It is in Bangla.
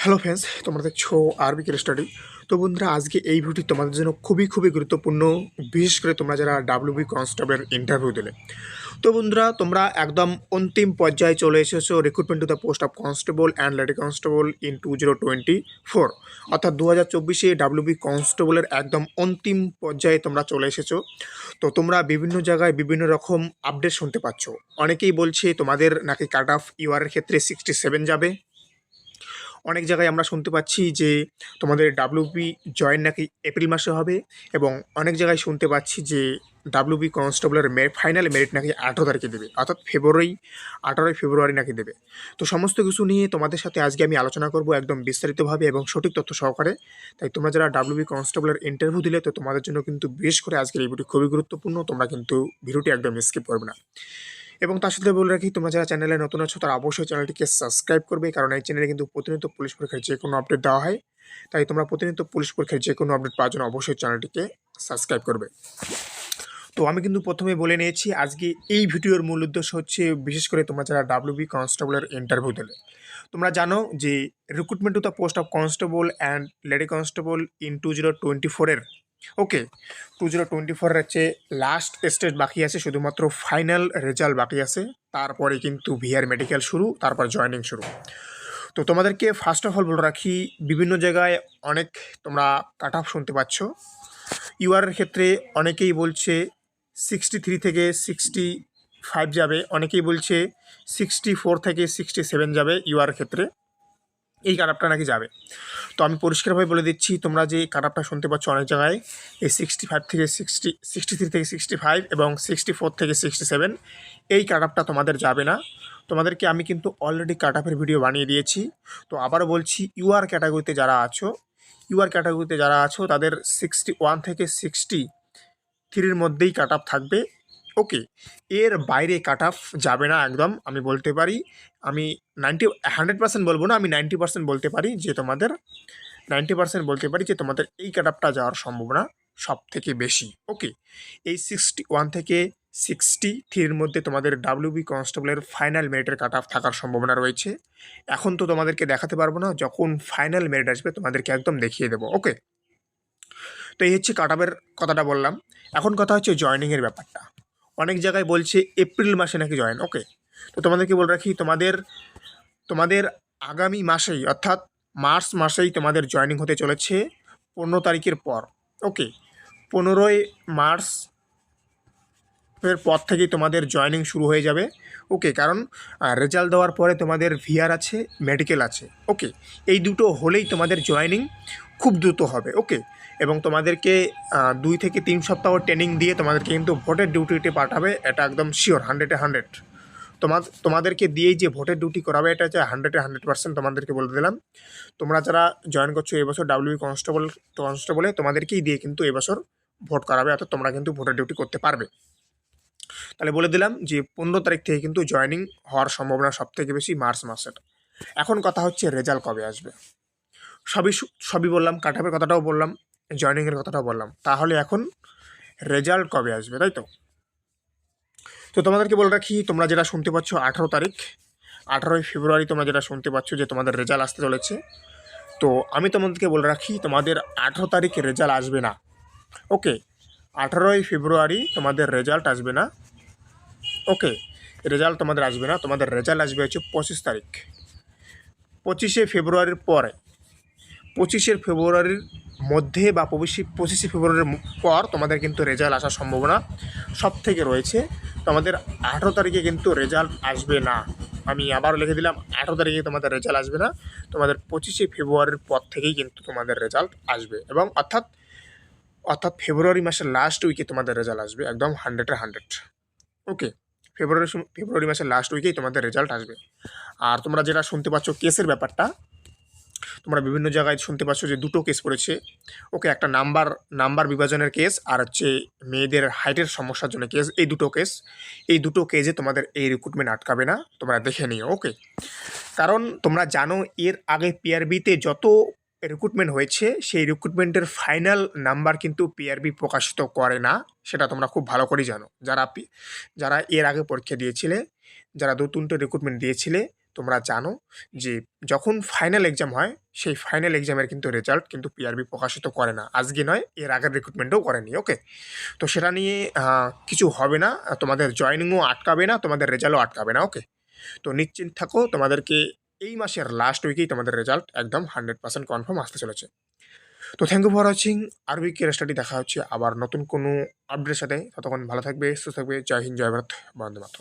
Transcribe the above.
হ্যালো ফ্রেন্ডস, তোমরা দেখছো আরবিকের স্টাডি। তো বন্ধুরা, আজকে এই ভিডিওটি তোমাদের জন্য খুবই খুবই গুরুত্বপূর্ণ, বিশেষ করে তোমরা যারা ডাব্লিউবি কনস্টেবলের ইন্টারভিউ দিলে। তো বন্ধুরা, তোমরা একদম অন্তিম পর্যায়ে চলে এসেছো recruitment to the post of constable and lady constable in 2024, অর্থাৎ 2024 ডাব্লিউবি কনস্টেবলের একদম অন্তিম পর্যায়ে তোমরা চলে এসেছো। তো তোমরা বিভিন্ন জায়গায় বিভিন্ন রকম আপডেট শুনতে পাচ্ছ। অনেকেই বলছে তোমাদের নাকি কাট অফ ইউআরের ক্ষেত্রে 67 যাবে। অনেক জায়গায় আমরা শুনতে পাচ্ছি যে তোমাদের ডাব্লিউবি জয়েন নাকি এপ্রিল মাসে হবে, এবং অনেক জায়গায় শুনতে পাচ্ছি যে ডাব্লিউবি কনস্টেবলের ফাইনাল মেরিট নাকি 18 তারিখে দেবে, অর্থাৎ 18 ফেব্রুয়ারি নাকি দেবে। তো সমস্ত কিছু নিয়ে তোমাদের সাথে আজকে আমি আলোচনা করব একদম বিস্তারিতভাবে এবং সঠিক তথ্য সহকারে। তাই তোমরা যারা ডাব্লিউবি কনস্টেবলের ইন্টারভিউ দিলে, তো তোমাদের জন্য কিন্তু বিশেষ করে আজকের এই ভিডিও খুবই গুরুত্বপূর্ণ। তোমরা কিন্তু ভিডিওটি একদম স্কিপ করবে না। এবং তার সাথে বলে রাখি, তোমরা যারা চ্যানেলে নতুন আছো তারা অবশ্যই চ্যানেলটিকে সাবস্ক্রাইব করবে, কারণ এই চ্যানেলে কিন্তু প্রতিনিয়ত পুলিশ পরীক্ষার যে কোনো আপডেট দেওয়া হয়। তাই তোমরা প্রতিনিয়ত পুলিশ পরীক্ষার যে কোনো আপডেট পাওয়ার জন্য অবশ্যই চ্যানেলটিকে সাবস্ক্রাইব করবে। তো আমি কিন্তু প্রথমে বলে নিয়েছি, আজকে এই ভিডিওর মূল উদ্দেশ্য হচ্ছে বিশেষ করে তোমরা যারা ডাব্লিউবি কনস্টেবলের ইন্টারভিউ দিলে। তোমরা জানো যে recruitment to the post of constable and lady constable in 2024 ওকে, 2024 হচ্ছে লাস্ট স্টেজ বাকি আছে, শুধুমাত্র ফাইনাল রেজাল্ট বাকি আছে। তারপরে কিন্তু ভিআর মেডিকেল শুরু, তারপর জয়েনিং শুরু। তো তোমাদেরকে ফার্স্ট অফ অল বলে রাখি, বিভিন্ন জায়গায় অনেক তোমরা কাট অফ শুনতে পাচ্ছ। ইউআরের ক্ষেত্রে অনেকেই বলছে 63 থেকে 65 যাবে, অনেকেই বলছে 64 থেকে 67 যাবে ইউআর ক্ষেত্রে, এই কাট অফটা নাকি যাবে। তো আমি পরিষ্কারভাবে বলে দিচ্ছি, তোমরা যে কাট অফটা শুনতে পাচ্ছ অনেক জায়গায়, এই 65 থেকে 63 থেকে 65 এবং 64 থেকে 67, এই কাট অফটা তোমাদের যাবে না। তোমাদেরকে আমি কিন্তু অলরেডি কাট অফের ভিডিও বানিয়ে দিয়েছি। তো আবারও বলছি, ইউআর ক্যাটাগরিতে যারা আছো তাদের 61 থেকে 63-র মধ্যেই কাট অফ থাকবে। ওকে, এর বাইরে কাট অফ যাবে না একদম। আমি বলতে পারি, আমি 100% বলবো না, আমি 90% বলতে পারি যে তোমাদের 90% বলতে পারি যে তোমাদের এই কাট অফটা যাওয়ার সম্ভাবনা সব থেকে বেশি। ওকে, এই 61 থেকে 63-র মধ্যে তোমাদের ডাব্লিউবি কনস্টেবলের ফাইনাল মেরিটের কাট অফ থাকার সম্ভাবনা রয়েছে। এখন তো তোমাদেরকে দেখাতে পারবো না, যখন ফাইনাল মেরিট আসবে তোমাদেরকে একদম দেখিয়ে দেবো। ওকে, তো এই হচ্ছে কাট অফের কথাটা বললাম। এখন কথা হচ্ছে জয়েনিংয়ের ব্যাপারটা। অনেক জায়গায় বলছে এপ্রিল মাসে নাকি জয়েন। ওকে, তো তোমাদেরকে বলে রাখি, তোমাদের আগামী মাসেই, অর্থাৎ মার্চ মাসেই তোমাদের জয়েনিং হতে চলেছে 15 তারিখের পর। ওকে, 15ই মার্চ এর পর থেকেই তোমাদের জয়েনিং শুরু হয়ে যাবে। ওকে, কারণ রেজাল্ট দেওয়ার পরে তোমাদের ভিআর আছে, মেডিকেল আছে। ওকে, এই দুটো হলেই তোমাদের জয়েনিং খুব দ্রুত হবে। ওকে, এবং তোমাদেরকে 2 থেকে 3 সপ্তাহ ট্রেনিং দিয়ে তোমাদেরকে কিন্তু ভোটের ডিউটিতে পাঠাবে, এটা একদম শিওর, 100-100। তোমাদেরকে দিয়েই যে ভোটের ডিউটি করাবে, এটা হচ্ছে 100-100% তোমাদেরকে বলে দিলাম। তোমরা যারা জয়েন করছো এবছর ডাব্লিউবি কনস্টেবলে, তোমাদেরকেই দিয়ে কিন্তু এবছর ভোট করাবে, অর্থাৎ তোমরা কিন্তু ভোটের ডিউটি করতে পারবে। তাহলে বলে দিলাম যে 15 তারিখ থেকে কিন্তু জয়েনিং হওয়ার সম্ভাবনা সবথেকে বেশি মার্চ মাসের। এখন কথা হচ্ছে রেজাল্ট কবে আসবে। সবই বললাম, কাট অফের কথাটাও বললাম, জয়েনিংয়ের কথাটাও বললাম। তাহলে এখন রেজাল্ট কবে আসবে, তাই তো? তো তোমাদেরকে বলে রাখি, তোমরা যেটা শুনতে পাচ্ছ 18 তারিখ, 18ই ফেব্রুয়ারি তোমরা যেটা শুনতে পাচ্ছ যে তোমাদের রেজাল্ট আসতে চলেছে। তো আমি তোমাদেরকে বলে রাখি, তোমাদের 18 তারিখে রেজাল্ট আসবে না। ওকে, 18ই ফেব্রুয়ারি তোমাদের রেজাল্ট আসবে না। ওকে, রেজাল্ট তোমাদের আসবে না, তোমাদের রেজাল্ট আসবে হচ্ছে 25 তারিখ। 25শে ফেব্রুয়ারির পরে, 25শে ফেব্রুয়ারির মধ্যে বা 25শে ফেব্রুয়ারির পর তোমাদের কিন্তু রেজাল্ট আসার সম্ভাবনা সব থেকে রয়েছে। তোমাদের 18 তারিখে কিন্তু রেজাল্ট আসবে না। আমি আবারও লিখে দিলাম, 18 তারিখে তোমাদের রেজাল্ট আসবে না, তোমাদের 25শে ফেব্রুয়ারির পর থেকেই কিন্তু তোমাদের রেজাল্ট আসবে, এবং অর্থাৎ ফেব্রুয়ারি মাসের লাস্ট উইকে তোমাদের রেজাল্ট আসবে, একদম 100-100। ওকে, ফেব্রুয়ারি মাসের লাস্ট উইকেই তোমাদের রেজাল্ট আসবে। আর তোমরা যেটা শুনতে পাচ্ছ কেসের ব্যাপারটা, তোমরা বিভিন্ন জায়গায় শুনতে পাচ্ছ যে দুটো কেস করেছে। ওকে, একটা নাম্বার বিভাজনের কেস, আর হচ্ছে মেয়েদের হাইটের সমস্যার জন্য কেস। এই দুটো কেসে তোমাদের এই রিক্রুটমেন্ট আটকাবে না, তোমরা দেখে নিও। ওকে, কারণ তোমরা জানো এর আগে পিআরবিতে যত রিক্রুটমেন্ট হয়েছে, সেই রিক্রুটমেন্টের ফাইনাল নাম্বার কিন্তু পিআরবি প্রকাশিত করে না, সেটা তোমরা খুব ভালো করেই জানো। যারা এর আগে পরীক্ষা দিয়েছিলে, যারা 2-3টে রিক্রুটমেন্ট দিয়েছিলে, তোমরা জানো যে যখন ফাইনাল এক্সাম হয় সেই ফাইনাল এক্সামের কিন্তু রেজাল্ট কিন্তু পিআরবি প্রকাশিত করে না, আজকে নয় এর আগের রিক্রুটমেন্টও করেনি। ওকে, তো সেটা নিয়ে কিছু হবে না, তোমাদের জয়েনিংও আটকাবে না, তোমাদের রেজাল্টও আটকাবে না। ওকে, তো নিশ্চিন্ত থাকো, তোমাদেরকে এই মাসের লাস্ট উইকেই তোমাদের রেজাল্ট একদম 100% কনফার্ম আসতে চলেছে। তো থ্যাংক ইউ ফর ওয়াচিং আরবি কেয়ার স্টাডি। দেখা হচ্ছে আবার নতুন কোনো আপডেটের সাথে, ততক্ষণ ভালো থাকবে, সুস্থ থাকবে। জয় হিন্দ, জয় ভারত, বন্দে মাতরম।